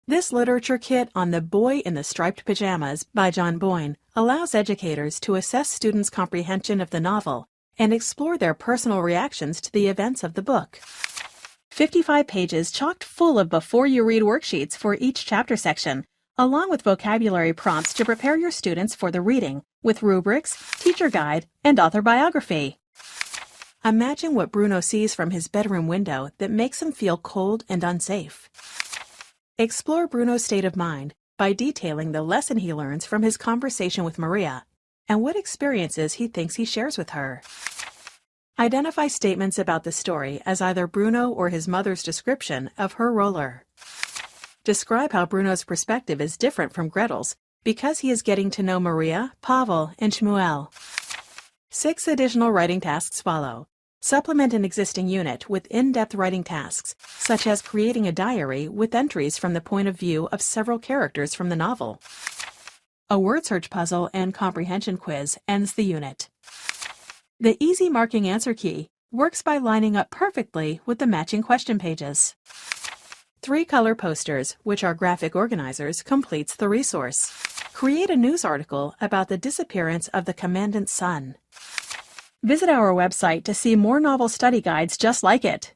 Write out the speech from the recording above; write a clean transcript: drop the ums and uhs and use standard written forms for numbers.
This literature kit on The Boy in the Striped Pajamas by John Boyne allows educators to assess students' comprehension of the novel and explore their personal reactions to the events of the book. 55 pages chocked full of before-you-read worksheets for each chapter section, along with vocabulary prompts to prepare your students for the reading, with rubrics, teacher guide, and author biography. Imagine what Bruno sees from his bedroom window that makes him feel cold and unsafe. Explore Bruno's state of mind by detailing the lesson he learns from his conversation with Maria and what experiences he thinks he shares with her. Identify statements about the story as either Bruno or his mother's description of Herr Roller. Describe how Bruno's perspective is different from Gretel's because he is getting to know Maria, Pavel, and Schmuel. 6 additional writing tasks follow. Supplement an existing unit with in-depth writing tasks, such as creating a diary with entries from the point of view of several characters from the novel. A word search puzzle and comprehension quiz ends the unit. The easy marking answer key works by lining up perfectly with the matching question pages. 3 color posters, which are graphic organizers, completes the resource. Create a news article about the disappearance of the Commandant's son. Visit our website to see more novel study guides just like it.